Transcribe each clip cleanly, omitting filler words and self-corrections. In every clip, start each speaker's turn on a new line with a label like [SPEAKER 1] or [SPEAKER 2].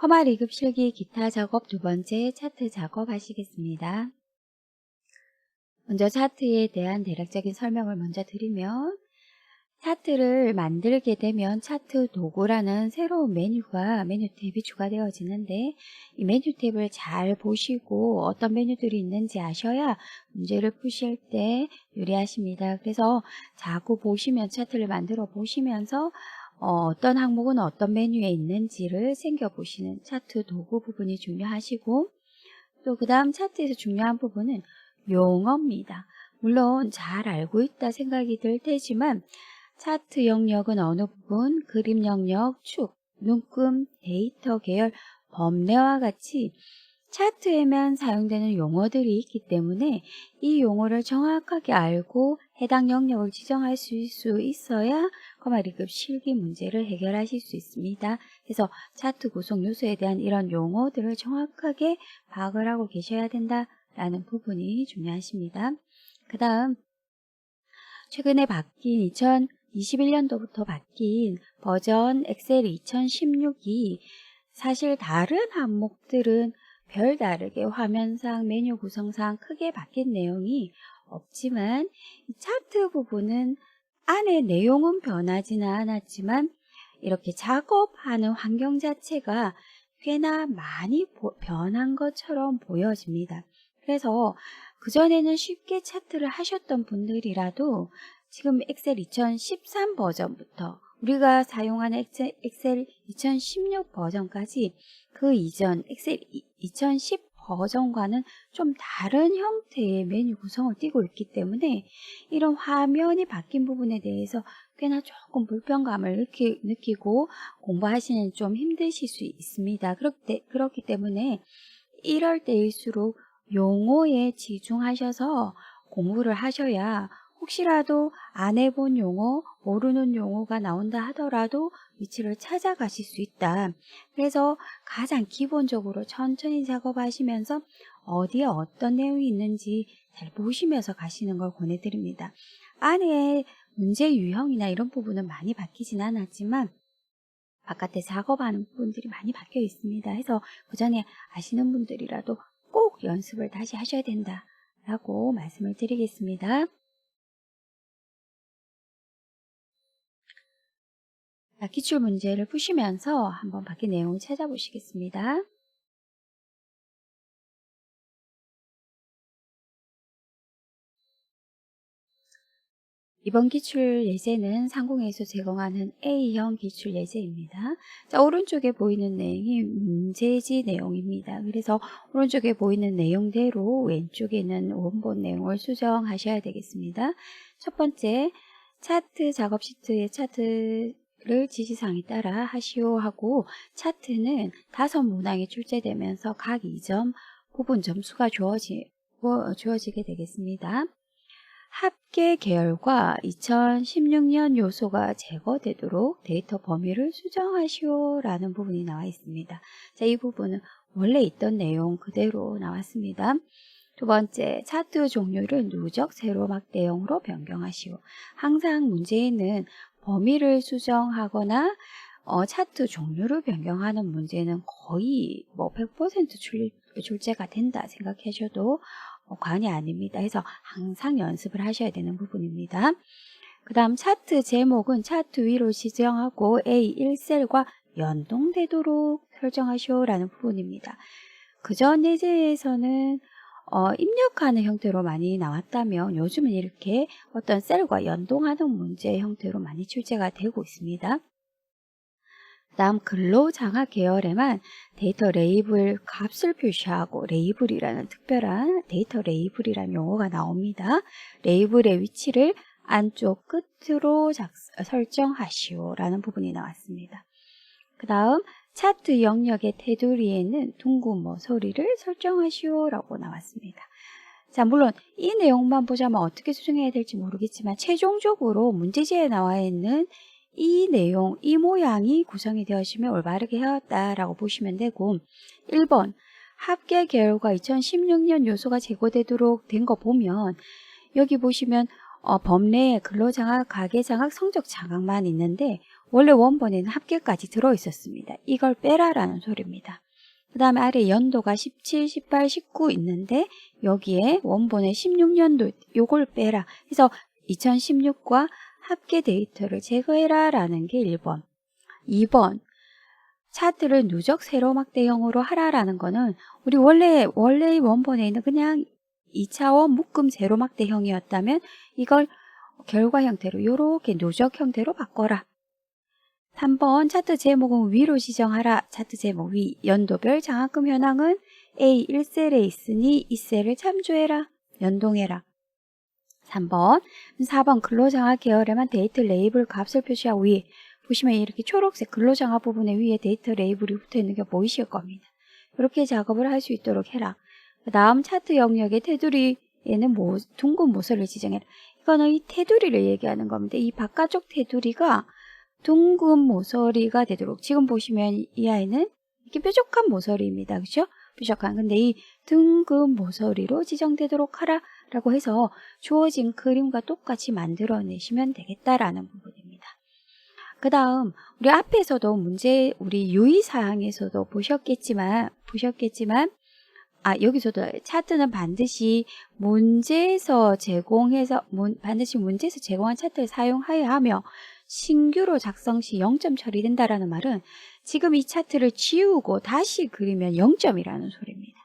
[SPEAKER 1] 허마 리급 실기 기타 작업 두 번째 차트 작업 하시겠습니다. 먼저 차트에 대한 대략적인 설명을 먼저 드리면 차트를 만들게 되면 차트 도구라는 새로운 메뉴 탭이 추가되어지는데 이 메뉴 탭을 잘 보시고 어떤 메뉴들이 있는지 아셔야 문제를 푸실 때 유리하십니다. 그래서 자꾸 보시면 차트를 만들어 보시면서 어떤 항목은 어떤 메뉴에 있는지를 챙겨보시는 차트 도구 부분이 중요하시고 또 그 다음 차트에서 중요한 부분은 용어입니다. 물론 잘 알고 있다 생각이 들 테지만 차트 영역은 어느 부분, 그림 영역, 축, 눈금, 데이터 계열, 범례와 같이 차트에만 사용되는 용어들이 있기 때문에 이 용어를 정확하게 알고 해당 영역을 지정할 수 있어야 커마 리급 실기 문제를 해결하실 수 있습니다. 그래서 차트 구성 요소에 대한 이런 용어들을 정확하게 파악을 하고 계셔야 된다라는 부분이 중요하십니다. 그 다음 최근에 바뀐 2021년도부터 바뀐 버전 엑셀 2016이 사실 다른 항목들은 별다르게 화면상 메뉴 구성상 크게 바뀐 내용이 없지만 이 차트 부분은 안에 내용은 변하지는 않았지만 이렇게 작업하는 환경 자체가 꽤나 많이 변한 것처럼 보여집니다. 그래서 그전에는 쉽게 차트를 하셨던 분들이라도 지금 엑셀 2013 버전부터 우리가 사용하는 엑셀 2016 버전까지 그 이전 엑셀 2010 버전과는 좀 다른 형태의 메뉴 구성을 띠고 있기 때문에 이런 화면이 바뀐 부분에 대해서 꽤나 조금 불편감을 느끼고 공부하시는 좀 힘드실 수 있습니다. 그렇기 때문에 이럴 때일수록 용어에 집중하셔서 공부를 하셔야 혹시라도 안 해본 용어, 모르는 용어가 나온다 하더라도 위치를 찾아가실 수 있다. 그래서 가장 기본적으로 천천히 작업하시면서 어디에 어떤 내용이 있는지 잘 보시면서 가시는 걸 권해드립니다. 안에 문제 유형이나 이런 부분은 많이 바뀌진 않았지만 바깥에 작업하는 부분들이 많이 바뀌어 있습니다. 해서 그 전에 아시는 분들이라도 꼭 연습을 다시 하셔야 된다라고 말씀을 드리겠습니다. 기출 문제를 푸시면서 한번 바뀐 내용을 찾아보시겠습니다. 이번 기출 예제는 상공에서 제공하는 A형 기출 예제입니다. 자, 오른쪽에 보이는 내용이 문제지 내용입니다. 그래서 오른쪽에 보이는 내용대로 왼쪽에는 원본 내용을 수정하셔야 되겠습니다. 첫 번째, 차트 작업 시트의 차트를 지시사항에 따라 하시오 하고 차트는 5문항이 출제되면서 각 2점 부분 점수가 주어지게 되겠습니다. 합계 계열과 2016년 요소가 제거되도록 데이터 범위를 수정하시오 라는 부분이 나와 있습니다. 자, 이 부분은 원래 있던 내용 그대로 나왔습니다. 두 번째, 차트 종류를 누적 세로막 대형으로 변경하시오. 항상 문제에는 범위를 수정하거나 차트 종류를 변경하는 문제는 거의 100% 출제가 된다 생각하셔도 과언이 아닙니다. 해서 항상 연습을 하셔야 되는 부분입니다. 그 다음 차트 제목은 차트 위로 지정하고 A1셀과 연동되도록 설정하시오 라는 부분입니다. 그전 예제에서는 입력하는 형태로 많이 나왔다면 요즘은 이렇게 어떤 셀과 연동하는 문제 형태로 많이 출제가 되고 있습니다. 다음 근로장악 계열에만 데이터 레이블 값을 표시하고 레이블이라는 특별한 데이터 레이블이라는 용어가 나옵니다. 레이블의 위치를 안쪽 끝으로 설정하시오 라는 부분이 나왔습니다. 그 다음 차트 영역의 테두리에는 둥근 소리를 설정하시오 라고 나왔습니다. 자, 물론 이 내용만 보자면 어떻게 수정해야 될지 모르겠지만 최종적으로 문제지에 나와 있는 이 내용, 이 모양이 구성이 되었으면 올바르게 해왔다라고 보시면 되고 1번 합계 계열과 2016년 요소가 제거되도록 된 거 보면 여기 보시면 범례에 근로장악, 가계장악, 성적장악만 있는데 원래 원본에는 합계까지 들어있었습니다. 이걸 빼라라는 소리입니다. 그 다음에 아래 연도가 17, 18, 19 있는데 여기에 원본에 16년도 요걸 빼라. 그래서 2016과 합계 데이터를 제거해라 라는 게 1번. 2번 차트를 누적 세로막대형으로 하라라는 거는 우리 원래 원본에 있는 그냥 2차원 묶음 세로막대형이었다면 이걸 결과 형태로 이렇게 누적 형태로 바꿔라. 3번 차트 제목은 위로 지정하라. 차트 제목 위 연도별 장학금 현황은 A 1셀에 있으니 이 셀을 참조해라. 연동해라. 3번 4번 근로장학 계열에만 데이터 레이블 값을 표시하고 위에 보시면 이렇게 초록색 근로장학 부분에 위에 데이터 레이블이 붙어있는 게 보이실 겁니다. 이렇게 작업을 할 수 있도록 해라. 그 다음 차트 영역의 테두리에는 둥근 모서리를 지정해라. 이거는 이 테두리를 얘기하는 겁니다. 이 바깥쪽 테두리가 둥근 모서리가 되도록 지금 보시면 이 아이는 이렇게 뾰족한 모서리입니다. 그렇죠? 뾰족한. 근데 이 둥근 모서리로 지정되도록 하라 라고 해서 주어진 그림과 똑같이 만들어내시면 되겠다라는 부분입니다. 그 다음 우리 앞에서도 우리 유의사항에서도 보셨겠지만 여기서도 차트는 반드시 문제에서 제공한 차트를 사용하여야 하며 신규로 작성 시 0점 처리된다라는 말은 지금 이 차트를 지우고 다시 그리면 0점이라는 소리입니다.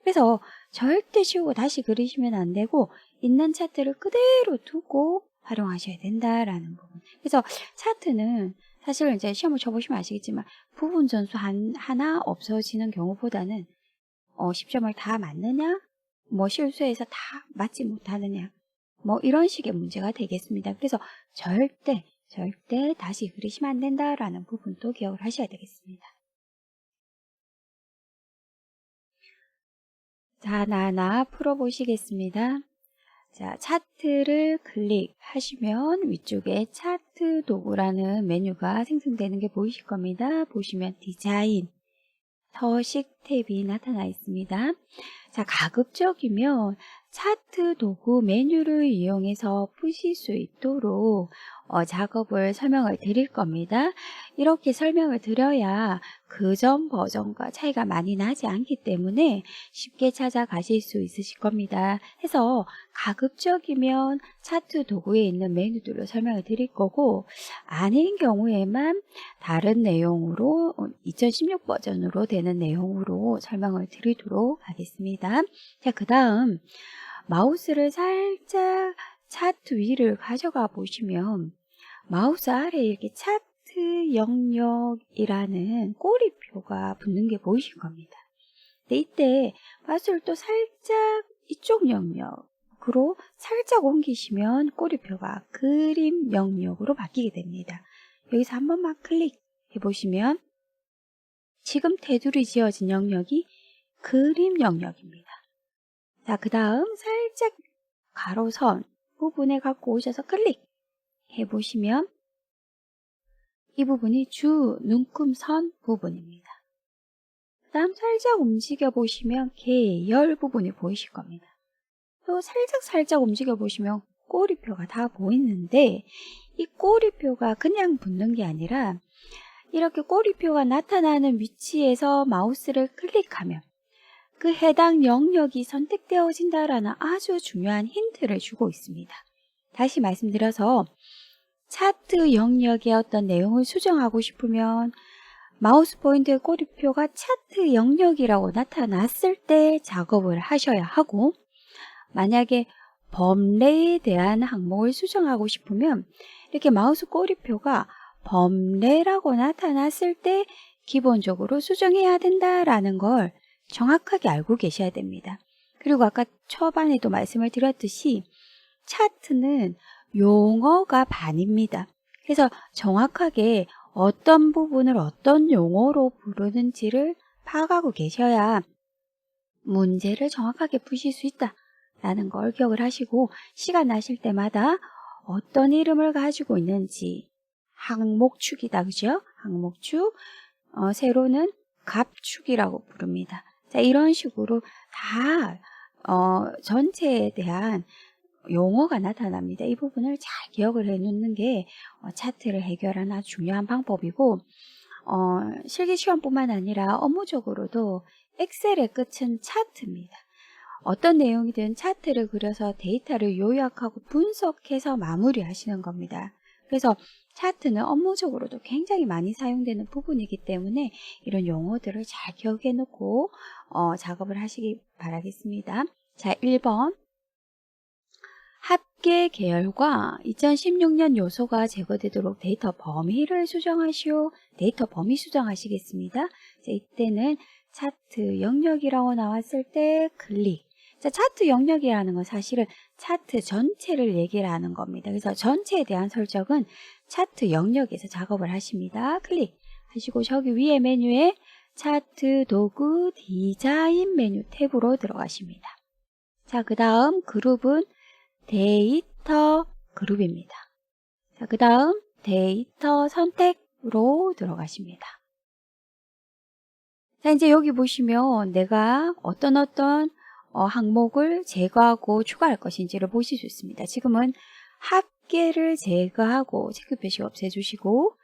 [SPEAKER 1] 그래서 절대 지우고 다시 그리시면 안 되고 있는 차트를 그대로 두고 활용하셔야 된다라는 부분. 그래서 차트는 사실 이제 시험을 쳐보시면 아시겠지만 부분 전수 하나 없어지는 경우보다는 10점을 다 맞느냐? 실수해서 다 맞지 못하느냐? 이런 식의 문제가 되겠습니다. 그래서 절대 다시 그리시면 안 된다라는 부분도 기억을 하셔야 되겠습니다. 자, 하나하나 풀어보시겠습니다. 자, 차트를 클릭하시면 위쪽에 차트 도구라는 메뉴가 생성되는 게 보이실 겁니다. 보시면 디자인, 서식 탭이 나타나 있습니다. 자, 가급적이면 차트 도구 메뉴를 이용해서 푸실 수 있도록 작업을 설명을 드릴 겁니다. 이렇게 설명을 드려야 그전 버전과 차이가 많이 나지 않기 때문에 쉽게 찾아가실 수 있으실 겁니다. 해서 가급적이면 차트 도구에 있는 메뉴들로 설명을 드릴 거고 아닌 경우에만 다른 내용으로 2016 버전으로 되는 내용으로 설명을 드리도록 하겠습니다. 자, 그 다음 마우스를 살짝 차트 위를 가져가 보시면 마우스 아래에 이렇게 차트 영역이라는 꼬리표가 붙는 게 보이실 겁니다. 근데 이때 마우스를 또 살짝 이쪽 영역으로 살짝 옮기시면 꼬리표가 그림 영역으로 바뀌게 됩니다. 여기서 한 번만 클릭해 보시면 지금 테두리 지어진 영역이 그림 영역입니다. 자, 그 다음 살짝 가로선 부분에 갖고 오셔서 클릭해 보시면 이 부분이 주 눈금선 부분입니다. 그 다음 살짝 움직여 보시면 계열 부분이 보이실 겁니다. 또 살짝 움직여 보시면 꼬리표가 다 보이는데 이 꼬리표가 그냥 붙는 게 아니라 이렇게 꼬리표가 나타나는 위치에서 마우스를 클릭하면 그 해당 영역이 선택되어진다라는 아주 중요한 힌트를 주고 있습니다. 다시 말씀드려서 차트 영역의 어떤 내용을 수정하고 싶으면 마우스 포인트의 꼬리표가 차트 영역이라고 나타났을 때 작업을 하셔야 하고 만약에 범례에 대한 항목을 수정하고 싶으면 이렇게 마우스 꼬리표가 범례라고 나타났을 때 기본적으로 수정해야 된다라는 걸 정확하게 알고 계셔야 됩니다. 그리고 아까 초반에도 말씀을 드렸듯이 차트는 용어가 반입니다. 그래서 정확하게 어떤 부분을 어떤 용어로 부르는지를 파악하고 계셔야 문제를 정확하게 푸실 수 있다라는 걸 기억을 하시고 시간 나실 때마다 어떤 이름을 가지고 있는지 항목축이다. 그죠? 항목축, 세로는 갑축이라고 부릅니다. 자, 이런 식으로 다 전체에 대한 용어가 나타납니다. 이 부분을 잘 기억을 해 놓는 게 차트를 해결하는 아주 중요한 방법이고, 실기시험뿐만 아니라 업무적으로도 엑셀의 끝은 차트입니다. 어떤 내용이든 차트를 그려서 데이터를 요약하고 분석해서 마무리하시는 겁니다. 그래서 차트는 업무적으로도 굉장히 많이 사용되는 부분이기 때문에 이런 용어들을 잘 기억해 놓고 작업을 하시기 바라겠습니다. 자, 1번. 합계 계열과 2016년 요소가 제거되도록 데이터 범위를 수정하시오. 데이터 범위 수정하시겠습니다. 자, 이때는 차트 영역이라고 나왔을 때 클릭. 자, 차트 영역이라는 건 사실은 차트 전체를 얘기를 하는 겁니다. 그래서 전체에 대한 설정은 차트 영역에서 작업을 하십니다. 클릭 하시고 저기 위에 메뉴에 차트 도구 디자인 메뉴 탭으로 들어가십니다. 자, 그 다음 그룹은 데이터 그룹입니다. 자, 그 다음 데이터 선택으로 들어가십니다. 자, 이제 여기 보시면 내가 어떤 항목을 제거하고 추가할 것인지를 보실 수 있습니다. 지금은 합계를 제거하고 체크 표시 없애주시고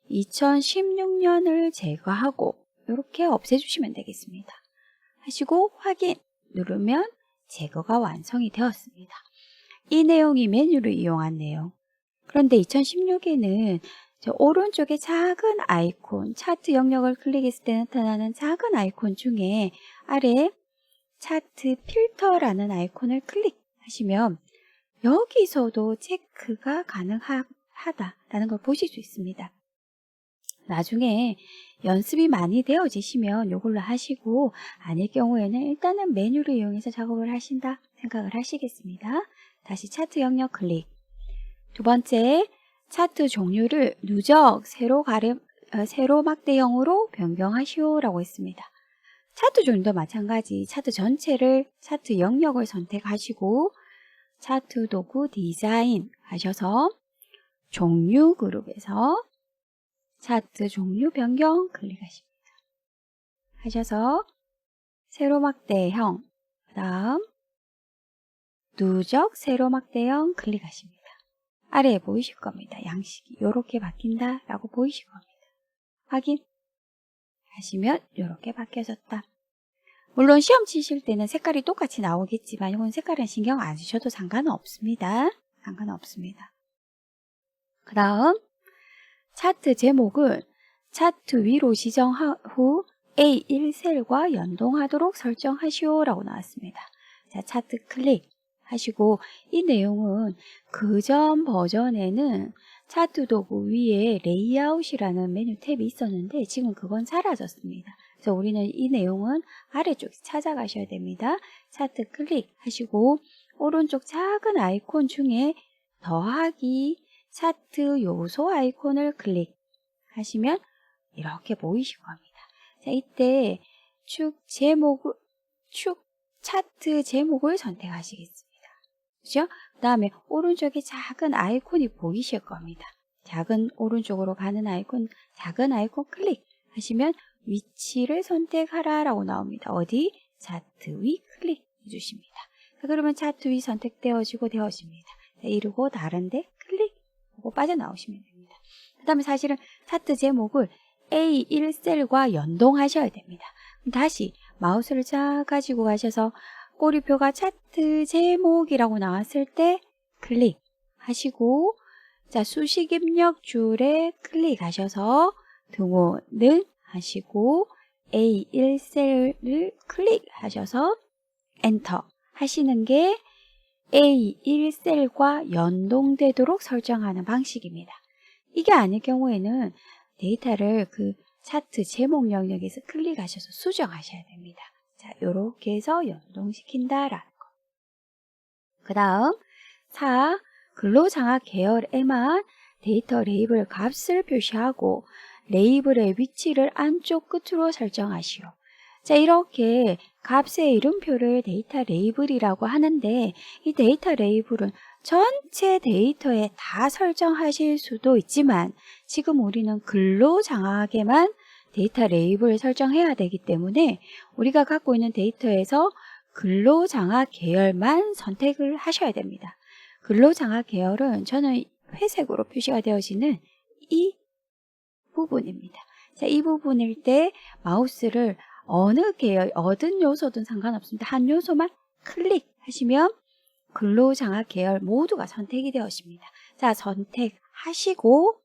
[SPEAKER 1] 2016년을 제거하고 이렇게 없애주시면 되겠습니다. 하시고 확인 누르면 제거가 완성이 되었습니다. 이 내용이 메뉴를 이용한 내용. 그런데 2016에는 오른쪽에 작은 아이콘, 차트 영역을 클릭했을 때 나타나는 작은 아이콘 중에 아래 차트 필터라는 아이콘을 클릭하시면 여기서도 체크가 가능하다라는 걸 보실 수 있습니다. 나중에 연습이 많이 되어지시면 이걸로 하시고 아닐 경우에는 일단은 메뉴를 이용해서 작업을 하신다 생각을 하시겠습니다. 다시 차트 영역 클릭. 두 번째, 차트 종류를 누적, 세로 막대형으로 변경하시오라고 했습니다. 차트 종류도 마찬가지 차트 전체를 차트 영역을 선택하시고 차트 도구 디자인 하셔서 종류 그룹에서 차트 종류 변경 클릭하십니다. 하셔서 세로막대형, 그 다음 누적 세로막대형 클릭하십니다. 아래에 보이실 겁니다. 양식이 이렇게 바뀐다 라고 보이실 겁니다. 확인 하시면 이렇게 바뀌어졌다. 물론 시험 치실 때는 색깔이 똑같이 나오겠지만 이건 색깔은 신경 안 쓰셔도 상관은 없습니다. 상관없습니다. 그 다음 차트 제목을 차트 위로 지정 후 A1셀과 연동하도록 설정하시오 라고 나왔습니다. 자, 차트 클릭 하시고 이 내용은 그전 버전에는 차트 도구 위에 레이아웃이라는 메뉴 탭이 있었는데 지금 그건 사라졌습니다. 그래서 우리는 이 내용은 아래쪽에 찾아가셔야 됩니다. 차트 클릭하시고 오른쪽 작은 아이콘 중에 더하기 차트 요소 아이콘을 클릭하시면 이렇게 보이실 겁니다. 자, 이때 차트 제목을 선택하시겠습니다. 그죠? 그 다음에 오른쪽에 작은 아이콘이 보이실 겁니다. 작은 오른쪽으로 가는 아이콘, 작은 아이콘 클릭하시면 위치를 선택하라 라고 나옵니다. 어디? 차트 위 클릭해 주십니다. 자, 그러면 차트 위 선택되어지고 되어집니다. 자, 이러고 다른데 클릭하고 빠져나오시면 됩니다. 그 다음에 사실은 차트 제목을 A1셀과 연동하셔야 됩니다. 다시 마우스를 쫙 가지고 가셔서 꼬리표가 차트 제목이라고 나왔을 때 클릭하시고 자, 수식 입력 줄에 클릭하셔서 등호는 하시고 A1셀을 클릭하셔서 엔터 하시는 게 A1셀과 연동되도록 설정하는 방식입니다. 이게 아닐 경우에는 데이터를 그 차트 제목 영역에서 클릭하셔서 수정하셔야 됩니다. 자, 요렇게 해서 연동시킨다라는 거. 그 다음 4. 근로장악 계열에만 데이터 레이블 값을 표시하고 레이블의 위치를 안쪽 끝으로 설정하시오. 자, 이렇게 값의 이름표를 데이터 레이블이라고 하는데 이 데이터 레이블은 전체 데이터에 다 설정하실 수도 있지만 지금 우리는 근로장악에만 데이터 레이블을 설정해야 되기 때문에 우리가 갖고 있는 데이터에서 근로장악 계열만 선택을 하셔야 됩니다. 근로장악 계열은 저는 회색으로 표시가 되어지는 이 부분입니다. 자, 이 부분일 때 마우스를 어느 계열, 어떤 요소든 상관없습니다. 한 요소만 클릭하시면 근로장악 계열 모두가 선택이 되어집니다. 자, 선택하시고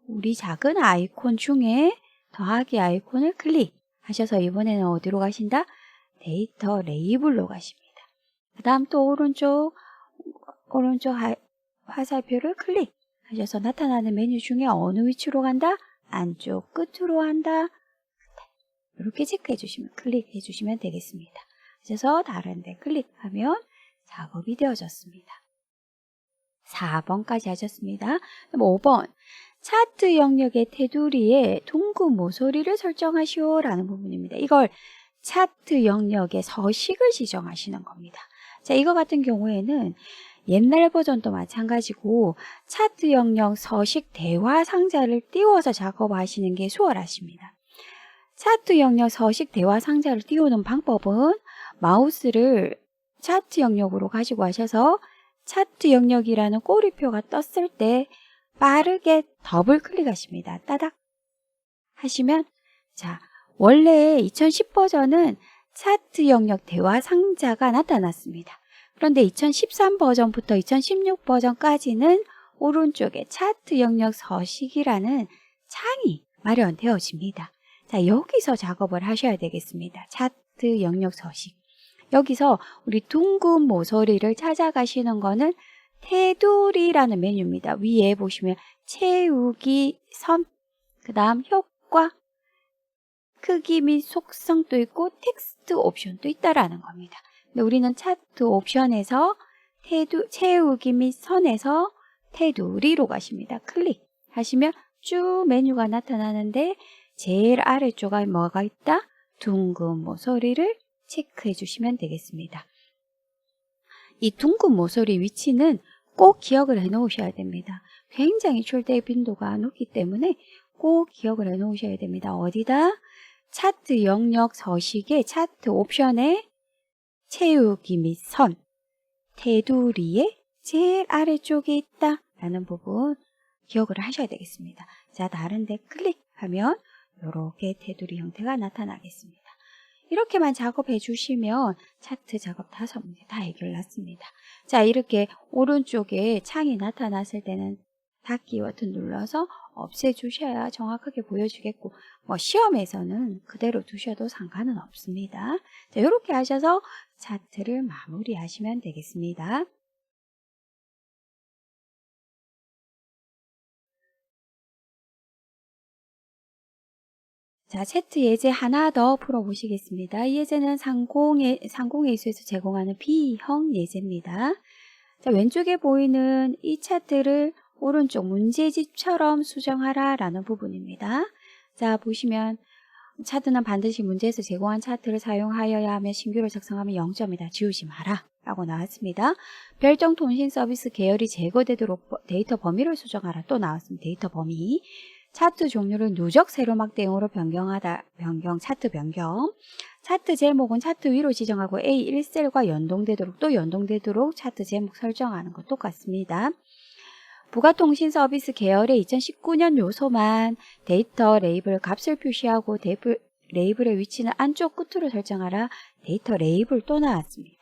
[SPEAKER 1] 우리 작은 아이콘 중에 더하기 아이콘을 클릭하셔서 이번에는 어디로 가신다? 데이터 레이블로 가십니다. 그 다음 또 오른쪽 화살표를 클릭하셔서 나타나는 메뉴 중에 어느 위치로 간다? 안쪽 끝으로 한다. 이렇게 체크해 주시면 클릭해 주시면 되겠습니다. 그래서 다른 데 클릭하면 작업이 되어졌습니다. 4번까지 하셨습니다. 그럼 5번 차트 영역의 테두리에 둥근 모서리를 설정하시오 라는 부분입니다. 이걸 차트 영역의 서식을 지정하시는 겁니다. 자, 이거 같은 경우에는 옛날 버전도 마찬가지고 차트 영역 서식 대화 상자를 띄워서 작업하시는 게 수월하십니다. 차트 영역 서식 대화 상자를 띄우는 방법은 마우스를 차트 영역으로 가지고 가셔서 차트 영역이라는 꼬리표가 떴을 때 빠르게 더블 클릭하십니다. 따닥 하시면 자, 원래 2010 버전은 차트 영역 대화 상자가 나타났습니다. 그런데 2013 버전부터 2016 버전까지는 오른쪽에 차트 영역 서식이라는 창이 마련되어집니다. 자, 여기서 작업을 하셔야 되겠습니다. 차트 영역 서식. 여기서 우리 둥근 모서리를 찾아가시는 거는 테두리라는 메뉴입니다. 위에 보시면 채우기 선, 그 다음 효과, 크기 및 속성도 있고 텍스트 옵션도 있다라는 겁니다. 근데 우리는 차트 옵션에서 채우기 및 선에서 테두리로 가십니다. 클릭하시면 쭉 메뉴가 나타나는데 제일 아래쪽에 뭐가 있다? 둥근 모서리를 체크해 주시면 되겠습니다. 이 둥근 모서리 위치는 꼭 기억을 해 놓으셔야 됩니다. 굉장히 출제 빈도가 높기 때문에 꼭 기억을 해 놓으셔야 됩니다. 어디다? 차트 영역 서식의 차트 옵션에 채우기 및 선, 테두리의 제일 아래쪽에 있다 라는 부분 기억을 하셔야 되겠습니다. 자, 다른 데 클릭하면 이렇게 테두리 형태가 나타나겠습니다. 이렇게만 작업해 주시면 차트 작업 5문제 다 해결났습니다. 자, 이렇게 오른쪽에 창이 나타났을 때는 닫기 버튼 눌러서 없애주셔야 정확하게 보여주겠고 시험에서는 그대로 두셔도 상관은 없습니다. 자, 이렇게 하셔서 차트를 마무리하시면 되겠습니다. 자, 차트 예제 하나 더 풀어보시겠습니다. 이 예제는 상공회의소에서 제공하는 B형 예제입니다. 자, 왼쪽에 보이는 이 차트를 오른쪽 문제집처럼 수정하라 라는 부분입니다. 자, 보시면 차트는 반드시 문제에서 제공한 차트를 사용하여야 하며 신규로 작성하면 0점이다. 지우지 마라 라고 나왔습니다. 별정 통신 서비스 계열이 제거되도록 데이터 범위를 수정하라 또 나왔습니다. 데이터 범위. 차트 종류를 누적 세로막 대용으로 차트 변경. 차트 제목은 차트 위로 지정하고 A1셀과 연동되도록 또 연동되도록 차트 제목 설정하는 것 똑같습니다. 부가통신 서비스 계열의 2019년 요소만 데이터 레이블 값을 표시하고 레이블의 위치는 안쪽 끝으로 설정하라. 데이터 레이블 또 나왔습니다.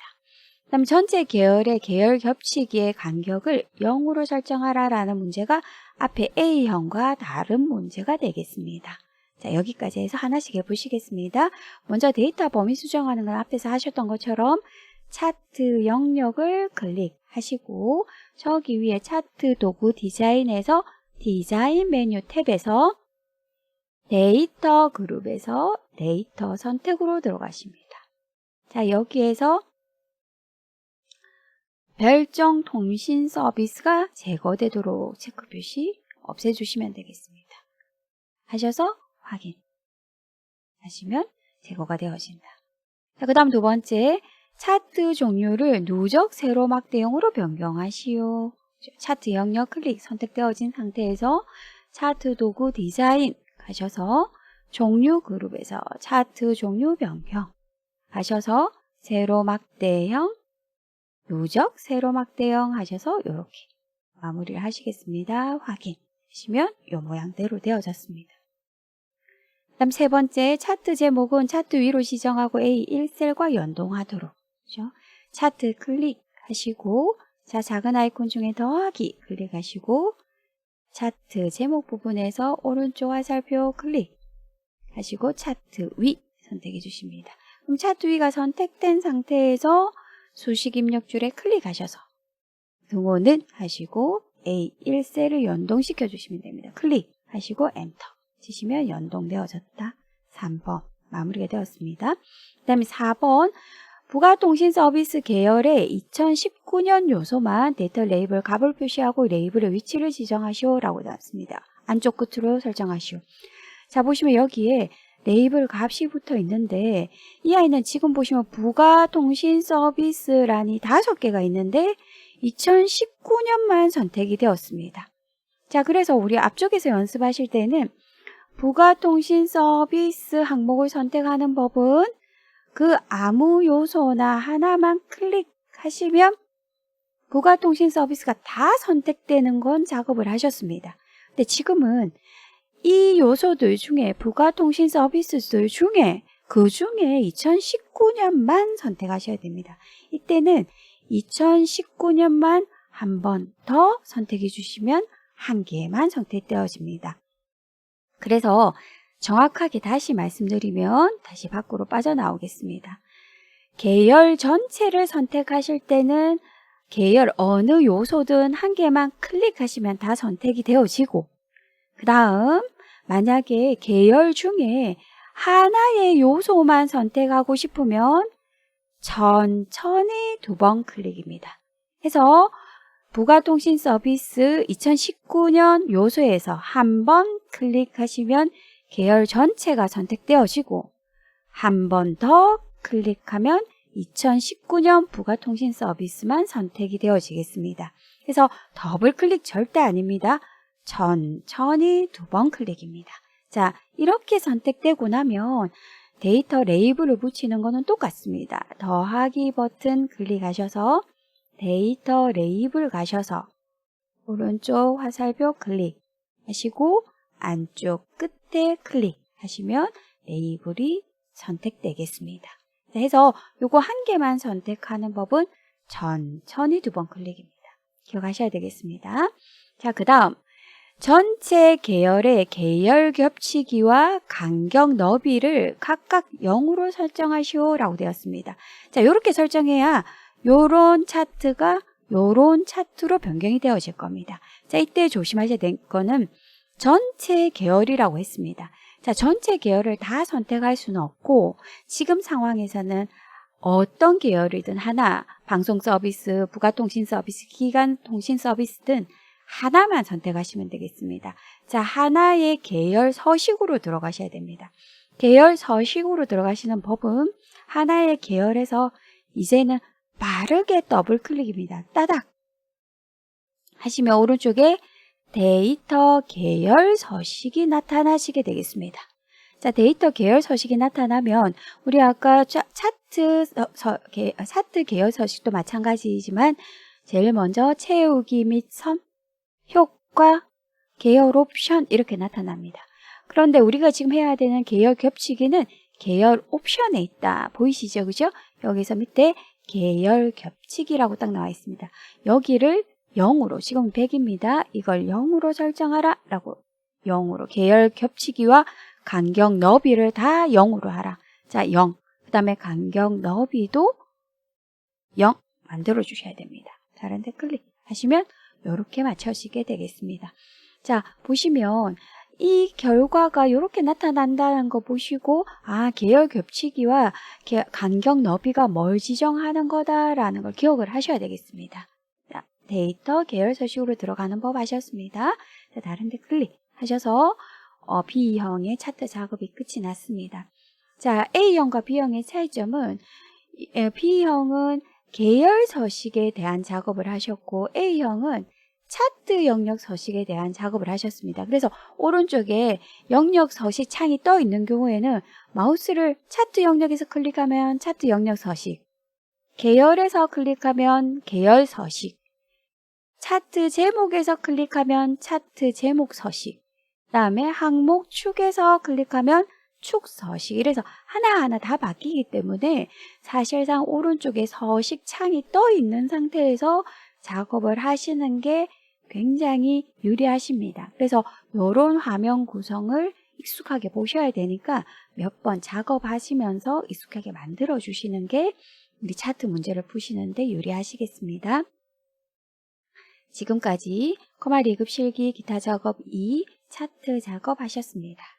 [SPEAKER 1] 그다음 전체 계열의 계열 겹치기의 간격을 0으로 설정하라 라는 문제가 앞에 A형과 다른 문제가 되겠습니다. 자, 여기까지 해서 하나씩 해보시겠습니다. 먼저 데이터 범위 수정하는 건 앞에서 하셨던 것처럼 차트 영역을 클릭하시고 저기 위에 차트 도구 디자인에서 디자인 메뉴 탭에서 데이터 그룹에서 데이터 선택으로 들어가십니다. 자, 여기에서 별정 통신 서비스가 제거되도록 체크 표시 없애주시면 되겠습니다. 하셔서 확인하시면 제거가 되어진다. 자, 그 다음 두 번째, 차트 종류를 누적 세로막 대용으로 변경하시오. 차트 영역 클릭 선택되어진 상태에서 차트 도구 디자인 가셔서 종류 그룹에서 차트 종류 변경 가셔서 세로막 대형 누적, 세로막 대형 하셔서 이렇게 마무리를 하시겠습니다. 확인하시면 이 모양대로 되어졌습니다. 그다음 세 번째 차트 제목은 차트 위로 지정하고 A1셀과 연동하도록. 그렇죠? 차트 클릭하시고 자 작은 아이콘 중에 더하기 클릭하시고 차트 제목 부분에서 오른쪽 화살표 클릭하시고 차트 위 선택해 주십니다. 그럼 차트 위가 선택된 상태에서 수식 입력줄에 클릭하셔서 등호는 하시고 A1셀을 연동시켜 주시면 됩니다. 클릭하시고 엔터 치시면 연동되어졌다. 3번 마무리가 되었습니다. 그 다음에 4번 부가통신 서비스 계열의 2019년 요소만 데이터 레이블 값을 표시하고 레이블의 위치를 지정하시오 라고 나왔습니다. 안쪽 끝으로 설정하시오. 자 보시면 여기에 레이블 값이 붙어 있는데 이 아이는 지금 보시면 부가통신 서비스란이 5개가 있는데 2019년만 선택이 되었습니다. 자 그래서 우리 앞쪽에서 연습하실 때는 부가통신 서비스 항목을 선택하는 법은 그 아무 요소나 하나만 클릭하시면 부가통신 서비스가 다 선택되는 건 작업을 하셨습니다. 근데 지금은 이 요소들 중에 부가통신 서비스들 중에 그 중에 2019년만 선택하셔야 됩니다. 이때는 2019년만 한 번 더 선택해 주시면 한 개만 선택되어집니다. 그래서 정확하게 다시 말씀드리면 다시 밖으로 빠져나오겠습니다. 계열 전체를 선택하실 때는 계열 어느 요소든 한 개만 클릭하시면 다 선택이 되어지고 그 다음 만약에 계열 중에 하나의 요소만 선택하고 싶으면 천천히 2번 클릭입니다. 해서 부가통신 서비스 2019년 요소에서 한 번 클릭하시면 계열 전체가 선택되어지고 한 번 더 클릭하면 2019년 부가통신 서비스만 선택이 되어지겠습니다. 그래서 더블 클릭 절대 아닙니다. 천천히 2번 클릭입니다. 자, 이렇게 선택되고 나면 데이터 레이블을 붙이는 거는 똑같습니다. 더하기 버튼 클릭하셔서 데이터 레이블 가셔서 오른쪽 화살표 클릭하시고 안쪽 끝에 클릭하시면 레이블이 선택되겠습니다. 해서 요거 한 개만 선택하는 법은 천천히 2번 클릭입니다. 기억하셔야 되겠습니다. 자, 그 다음 전체 계열의 계열 겹치기와 간격 너비를 각각 0으로 설정하시오 라고 되었습니다. 자, 이렇게 설정해야 요런 차트가 요런 차트로 변경이 되어질 겁니다. 자, 이때 조심하셔야 될 거는 전체 계열이라고 했습니다. 자, 전체 계열을 다 선택할 수는 없고 지금 상황에서는 어떤 계열이든 하나, 방송 서비스, 부가통신 서비스, 기간통신 서비스든 하나만 선택하시면 되겠습니다. 자, 하나의 계열 서식으로 들어가셔야 됩니다. 계열 서식으로 들어가시는 법은 하나의 계열에서 이제는 빠르게 더블 클릭입니다. 따닥 하시면 오른쪽에 데이터 계열 서식이 나타나시게 되겠습니다. 자, 데이터 계열 서식이 나타나면 우리 아까 차트 계열 서식도 마찬가지이지만 제일 먼저 채우기 및 선, 효과, 계열 옵션 이렇게 나타납니다. 그런데 우리가 지금 해야 되는 계열 겹치기는 계열 옵션에 있다. 보이시죠? 그죠? 여기서 밑에 계열 겹치기라고 딱 나와 있습니다. 여기를 0으로, 지금 100입니다. 이걸 0으로 설정하라 라고 0으로 계열 겹치기와 간격 너비를 다 0으로 하라. 자, 0. 그 다음에 간격 너비도 0 만들어 주셔야 됩니다. 다른 데 클릭하시면 이렇게 맞춰지게 되겠습니다. 자, 보시면 이 결과가 이렇게 나타난다는 거 보시고 계열 겹치기와 간격 너비가 뭘 지정하는 거다라는 걸 기억을 하셔야 되겠습니다. 자, 데이터 계열 서식으로 들어가는 법 하셨습니다. 자, 다른 데 클릭하셔서 B형의 차트 작업이 끝이 났습니다. 자, A형과 B형의 차이점은 B형은 계열 서식에 대한 작업을 하셨고 A형은 차트 영역 서식에 대한 작업을 하셨습니다. 그래서 오른쪽에 영역 서식 창이 떠 있는 경우에는 마우스를 차트 영역에서 클릭하면 차트 영역 서식, 계열에서 클릭하면 계열 서식, 차트 제목에서 클릭하면 차트 제목 서식, 그다음에 항목 축에서 클릭하면 축 서식. 이래서 하나하나 다 바뀌기 때문에 사실상 오른쪽에 서식 창이 떠 있는 상태에서 작업을 하시는 게 굉장히 유리하십니다. 그래서 이런 화면 구성을 익숙하게 보셔야 되니까 몇 번 작업하시면서 익숙하게 만들어 주시는 게 우리 차트 문제를 푸시는데 유리하시겠습니다. 지금까지 커마리 2급 실기 기타 작업 2 차트 작업 하셨습니다.